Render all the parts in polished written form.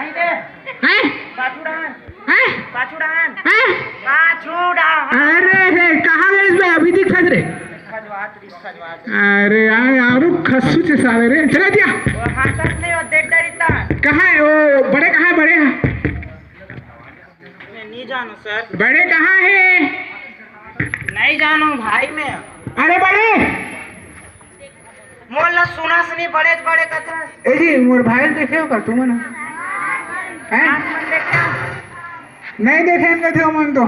नहीं दे हैं पाछुड़ान हैं पाछुड़ान हैं पाछुड़ान अरे रे कहाँ गए इसमें अभी दिखत रे खजवात अरे यार खस्सू से साले रे चला दिया वो हाथत नहीं वो देख डरिता कहाँ है वो बड़े कहाँ है बड़े हैं मैं नहीं जानू सर बड़े कहाँ है नहीं जानू भाई मैं अरे बड़े मोला सुना सुनी बड़े बड़े कथा ए जी मोर भाई देखे हो कर तुम ना हैं मन देखा नहीं देखे इनका थे मन तो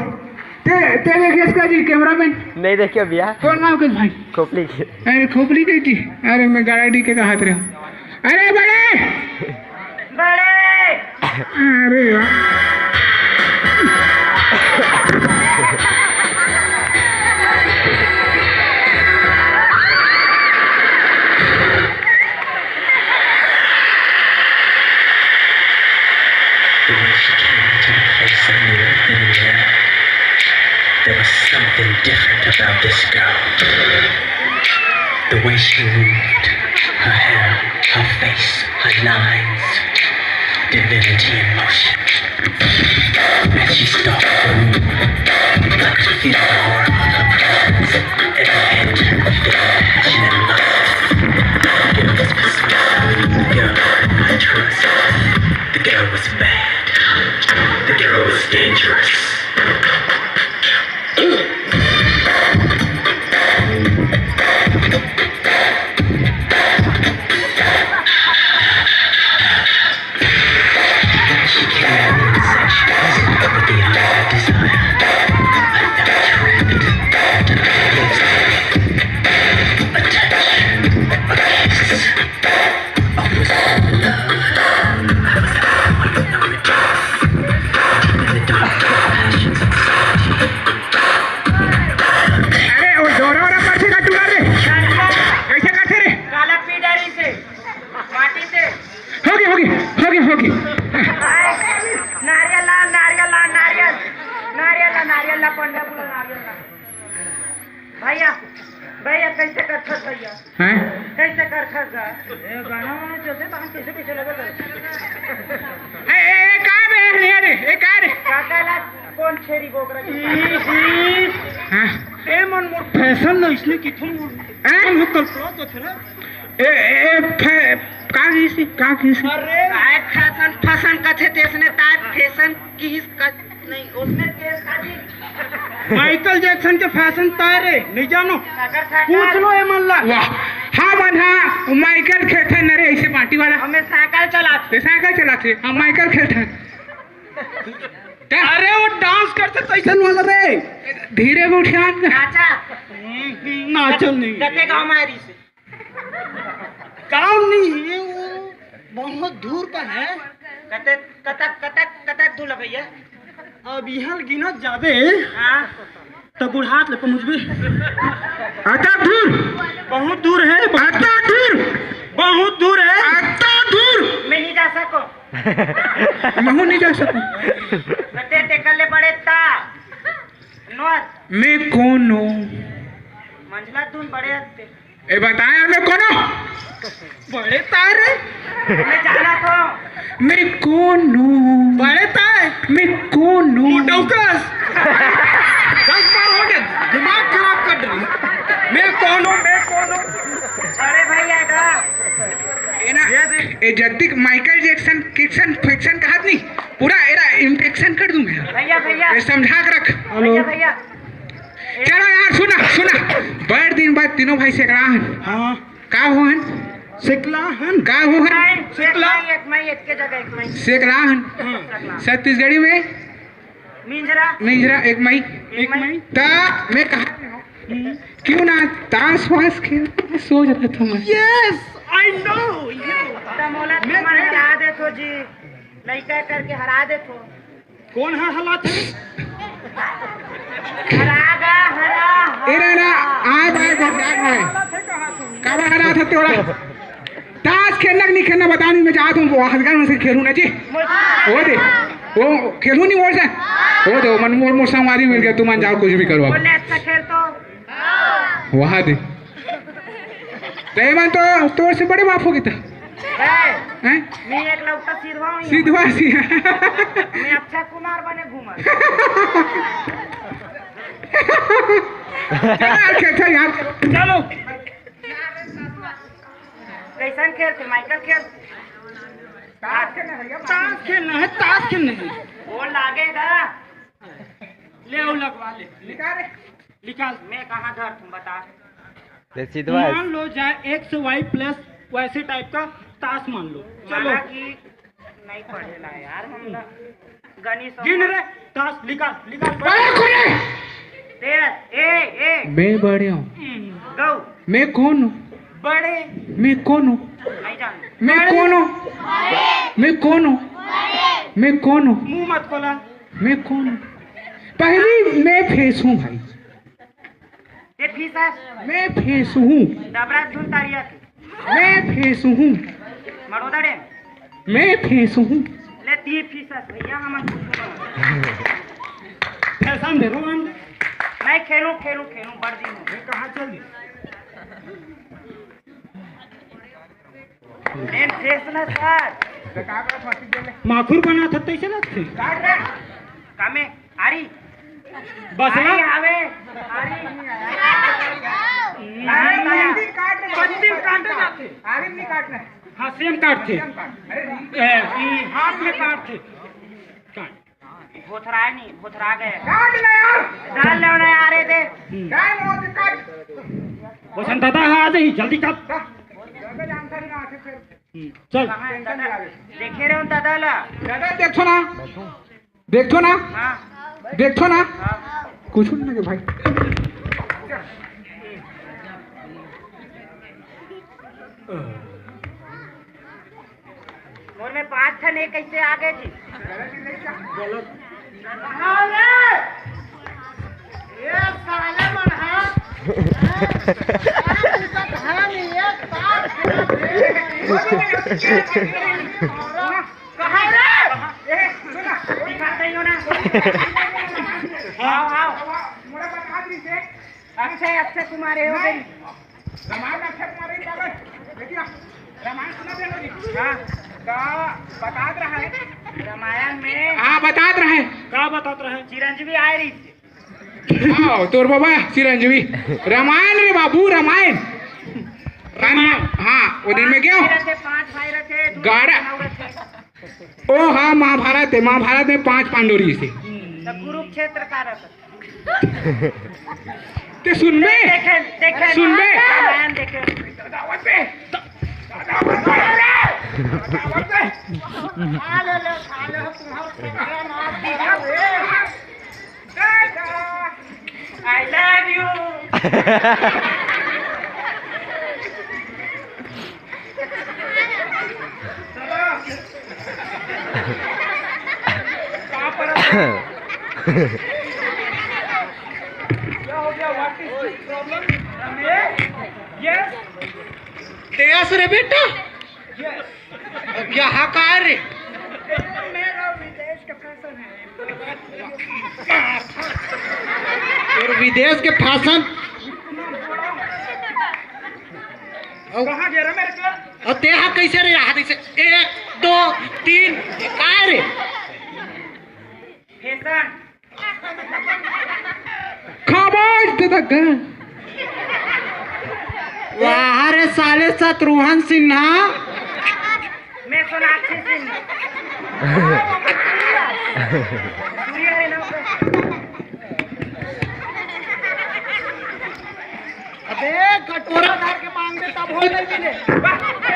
ते देखे इसका जी कैमरामैन नहीं देखिए भैया कौन नाम किस भाई खोपली की अरे खोपली गई थी अरे मैं गाड़ी के हाथ रहा हूँ अरे बड़े बड़े अरे यार There was something different about this girl. The way she moved, her hair, her face, her lines, divinity in motion. As she stalked the room, I could feel the aura of her presence. Every head turned to feel passionate love. The girl was specific. The girl I trust. The girl was bad. The girl was dangerous. भैया भैया कैसे कर खस भैया हैं कैसे कर खस ये गाना वाना चलते तो हम कैसे कैसे लगे ए कहाँ बे अरे ए कहाँ रे काकाला कौन छेरी गोगरा हां ए मन मोर फैशन न इसलिए कि तुम हैं हम कल्पना तो थे ना ए का किसी अरे काय फैशन फैशन कथे तेसने ताय फैशन की नहीं उसने केस खाली माइकल जैक्सन के फैशन तारे नहीं जानो पूछ लो ए मल्ला वाह हाँ बना माइकल खेलते न रे ऐसे पार्टी वाला हमें साइकिल चलाते हम माइकल खेलते अरे वो डांस करते तैसन वाला रे धीरे को उठान नाचा नाचो नहीं कते गांव में आरी से काम नहीं है वो बहुत दूर पर है कते कतक दूर भैया अब यहाँ गिना जाबे हां तो बुढ़ात ले पहुंच भी अता दूर बहुत दूर है अता दूर बहुत दूर है अता दूर मैं नहीं जा सको मैं नहीं जा सकूं कते ते कल्ले बड़े ता नोत मैं कौन हूं मंझला दून बड़े हत्ते ए बताया मैं कौन हूं बड़े तारे मैं जाना तो मैं कौन हूं बड़े तारे मैं कौन हूं डौकस 10 बार हो गया दिमाग खराब कर रही मैं कौन हूं अरे भैया का ए ना ए जद्दी माइकल जैक्सन किक्सन फिक्सन कहा नहीं पूरा एरा इंफेक्शन कर दूं मैं भैया ये समझा के रख भैया चलो यार सुना बड़े दिन बाद तीनों भाई सेकड़ाहन हां का होहन सेकलाहन का होहन सेकला एक मई एक के जगह एक मई सेकलाहन छत्तीसगढ़ी में मिंजरा एक मई ता मैं कहा क्यों ना ताश वाश खेल सोच रहा था मैं यस आई नो तमोला तुम हरा दे तो जी लइका करके हरा दे तो कौन है हालात है हरा एरा ना आज कब हरा था तोड़ा ताश खेलना नहीं खेलना बता नहीं मैं चाहता हूँ वो हजगार में से खेलूँ ना जी वो दे वो खेलूँ नहीं वो से वो दे मन मोर संगवारी मिल गया तुम जाओ कुछ भी करो बोले अच्छा खेल तो वहाँ दे मन तो तोर से बड़े बाप हो गए था हैं? मैं एक लौटा सीधवा हूँ सीधवा सी मैं अक्षय कुमार बने घूमर चल यार चलो। कैसन खेलते माइकल खेल ताश खेलना है ताश खेलना है वो लागेगा ले वो लगवा ले निकाल मैं कहाँ धर तुम बता मान लो जाए एक्स वाई प्लस वैसे टाइप का ताश मान लो चलो कि नहीं पढ़ेला यार हम गणित गिन रे ताश निकाल निकाल मैं बड़े हूँ गो मैं कौन हूँ बड़े मैं कौन हूँ नहीं जान मैं कौन हूँ मैं कौन हूँ मैं कौन हूँ मुंह मत खोला मैं कौन हूँ पहली मैं फेस हूँ भाई ये फीसा मैं फेस हूँ डबरा धुन तारिया के मैं फेस हूँ मरोदा डे मैं फेस हूँ ले ती फीसा भैया हम फैशन दे रो मैं खेलूं बड़ दिन कहाँ चल मैं फेस ना सर माखुर बना था तैसे ना थे काट रे कामे आरी बसला आवे आरी पंदिम काटे जाते आगे नहीं काटना है हाँ सेम काट थे हाथ में काट थे भोथरा नहीं भोथरा गए काट ना यार डाल ले ना आ रहे थे काय मोत काट वसंत दादा हाँ आ जाइए जल्दी काट जगह जानकारी ना आके फिर चल कहाँ है दादा देखे रहे हो दादा ला दादा देखो ना हाँ देखो ना हाँ कुछ नहीं लगे भाई मोर में 5 ठन एक कैसे आ गए जी ये साले मन है कहाँ रे दिखाते हो ना आओ मोड़ा बता दी से अक्षय कुमार हो गई रामायण अक्षय कुमार ही बाबा देखिए रामायण सुना दे लो जी हाँ का बता रहा है रामायण में हाँ बता रहा है क्या बताते रहे चिरंजीवी आए रही थी हाँ तोर बाबा चिरंजीवी रामायण रे बाबू रामायण हाँ वो दिन में क्या 5 भाई रहते गाड़ा ओ हाँ महाभारत है महाभारत में 5 पांडव री से कुरुक्षेत्र का रहता ते सुन बे देखे सुन बे रामायण देखे I love you. तेस रे बेटा यहाँ का रे मेरा विदेश का फैशन है और विदेश के फैशन कहाँ गया मेरे को और तेहा कैसे रे यहाँ से 1 2 3 का रे फैशन खामोश दे तक वाह रे साले शत्रुघ्न सिन्हा मैं सोनाक्षी सिंह सूर्य है ना अबे कटोरा धार के मांग दे तब हो नहीं मिले दादा पे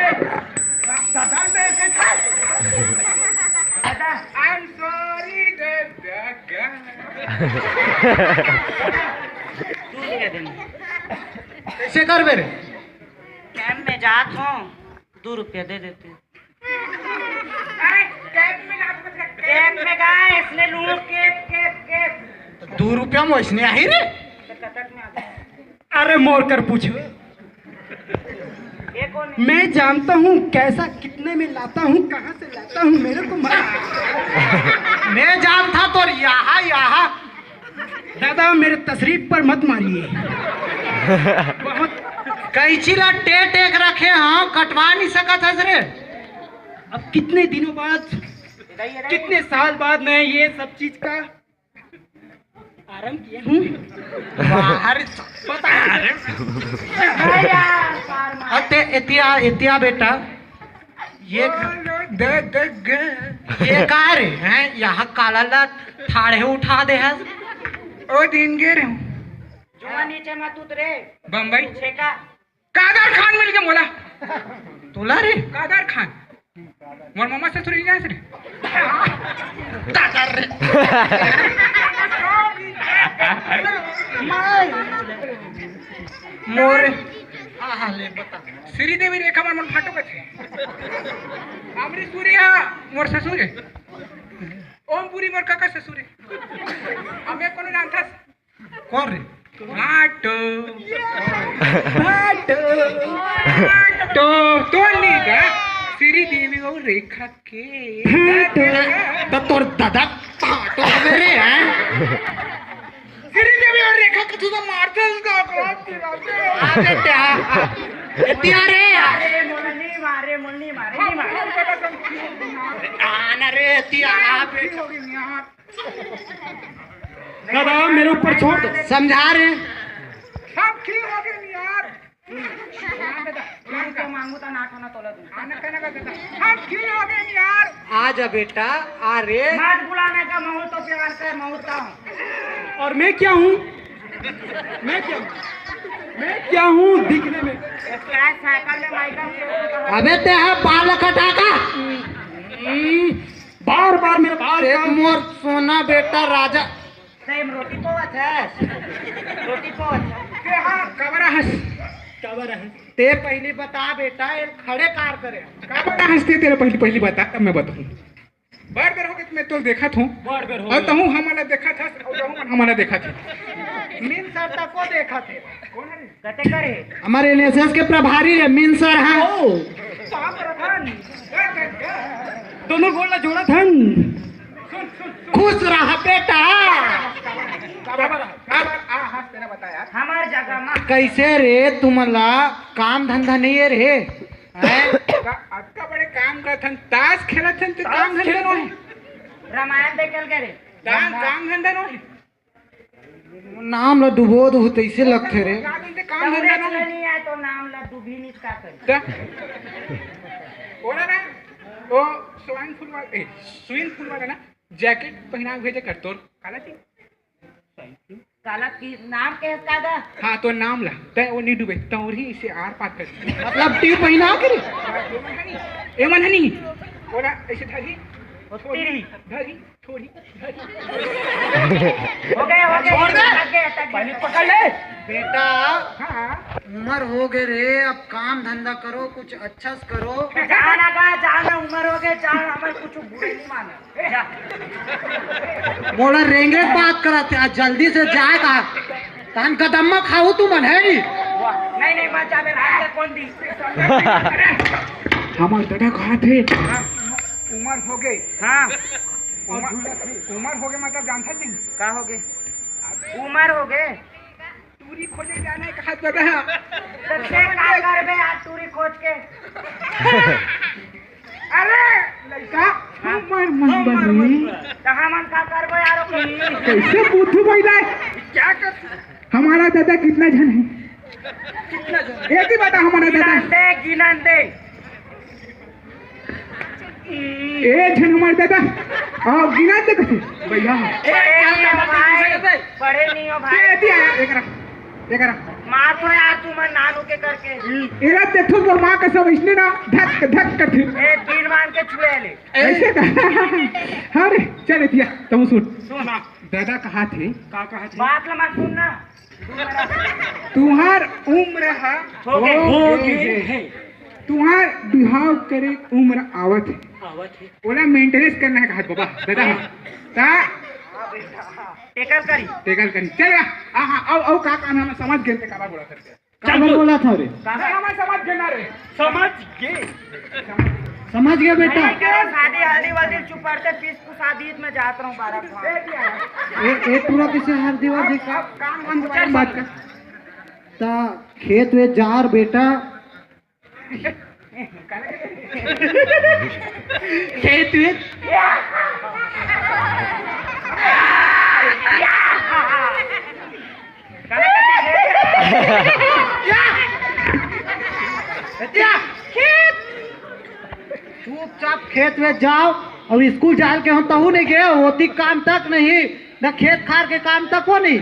दादा आई एम सॉरी कैसे कर बेरे कैंप में जात हूँ 2 रुपया दे देते कैंप में गए इसने लूट के 2 रुपया में वैसने आई रे कटक में आ गए अरे मोड़ कर पूछो ये कौन है? मैं जानता हूँ कैसा कितने में लाता हूँ कहाँ से लाता हूँ मेरे को मैं जानता तो यहाँ दादा मेरे तशरीफ पर मत मारिए बहुत कैची ला टेक रखे हाँ कटवा नहीं सकत हस रे अब कितने दिनों बाद, कितने साल बाद मैं ये सब चीज का आरंभ किया हूँ। इतिया बेटा ये का रे हैं यहाँ काला थाड़े उठा दे है ओ दिन गे रे जो नीचे मत उतरे बम्बई छेका कादर खान मिल के मोला तुला रे कादर खान मोर मामा ससुर ही जाए रे कादर रे मोर हाले बता श्रीदेवी रेखा मन फाटो के थे हमरी सूर्या मोर ससुर है ओमपुरी मोर काका ससुर है हमें कोनो नाम था कौन रे फाटो तो नहीं का श्रीदेवी और रेखा के तो तोर दादा फाटो मेरे हैं श्रीदेवी और रेखा के तू तो मारते उसका आगे क्या इतिया रे अरे मुन्नी मारे मुन्नी मारे नहीं मारे आना रे इतिया दादा मेरे ऊपर छोड़ दो। समझा रहे सब ठीक हो गए यार मैं तो मांगू तो ना खाना तोला दूं आना कहना का दादा सब ठीक हो गए यार आ जा बेटा आ रे मत बुलाने का महू तो प्यार से महूता हूँ और मैं क्या हूँ, मैं क्या हूँ दिखने में। साइकिल में माइकल अबे ते है बाल कटा का बार बार मेरे बाल एक मोर सोना बेटा राजा सेम रोटी पोवत है रोटी पोवत है हाँ कबरा हंस ते पहली बता बेटा ये खड़े कार करे कबरा हंसते तेरे पहली बता तब मैं बताऊँ बार बार हो गया मैं तो देखा था और तहु हमारा देखा था और हमारा देखा था मीन सर तक को देखा थे कते करे हमारे एनएसएस के प्रभारी है मीन सर हैं दोनों गोला जोड़ा था। खुश रहा बेटा हमार जगह में कैसे रे तुमला काम धंधा नहीं है रे अक्का बड़े काम करत हन ताश खेलत हन तो काम धंधा नहीं रामायण देखल करे काम धंधा नहीं नाम ला डुबो दो तैसे लगते रे काम धंधा नहीं है तो नाम ला डूबी नहीं का कर ओला ना ओ स्विमिंग पूल वाला ना जैकेट पहना भेजे कर तोर काला थी काला की नाम के कादा हाँ तो नाम ला तय वो नहीं डूबे तो ही इसे आर पार कर मतलब टी पहना के ए मन नहीं ओला ऐसे धरी तेरी धरी थोड़ी हो गए छोड़ दे। लग गए पहले पकड़ ले। बेटा हाँ उम्र हो गए रे अब काम धंधा करो कुछ अच्छा से करो जाना का जाना उम्र हो गए जाना हमें कुछ बुरे नहीं माना जा बोला रेंगे बात कराते आज जल्दी से जाएगा तान कदम में खाऊ तू मन है नहीं नहीं मत जावे रात के कौन दी हमारे दादा कहा थे उम्र हो गई हाँ उम्र हो गए मतलब जानता नहीं का हो गए उम्र हो गए पूरी खोजे जाने का हाथ दादा तो का कर बे आज टूरी खोज के अरे लड़का उम्र मन बनी कहाँ मन का कर बे यारो कैसे पूछू भाई क्या कर हमारा दादा कितना जन है एक ही बता हमारा दादा गिनन दे ए जन हमारे दादा आओ गिना दे कैसे भैया पढ़े नहीं हो भाई एकरा मार तो यार तू मैं नानू के करके एरा देखो तो मां का सब इसने ना धक धक करती ए दिन मान के छुए ले ऐसे का अरे चल दिया तुम सुन दादा कहा थे का कहा थे बात ला मत सुनना तुम्हार उम्र है हो गए तुम्हार बिहाव करे उम्र आवत है ओला मेंटेनेंस करना है कहा बाबा दादा ता टेकल करी चल हां आओ का काम है हम समझ गए का बोला करते चल बोला था रे हम समझ गए ना रे समझ गया बेटा शादी हल्दी वाली चुप पड़ते पीस को शादी में जात रहा हूँ 12 एक पूरा किसे हर दीवार देखा काम बंद बात कर ता खेत में जार बेटा खेत में चुपचाप खेत में जाओ और स्कूल जाल के हम तहु नहीं गए होती काम तक नहीं न खेत खार के काम तक हो नहीं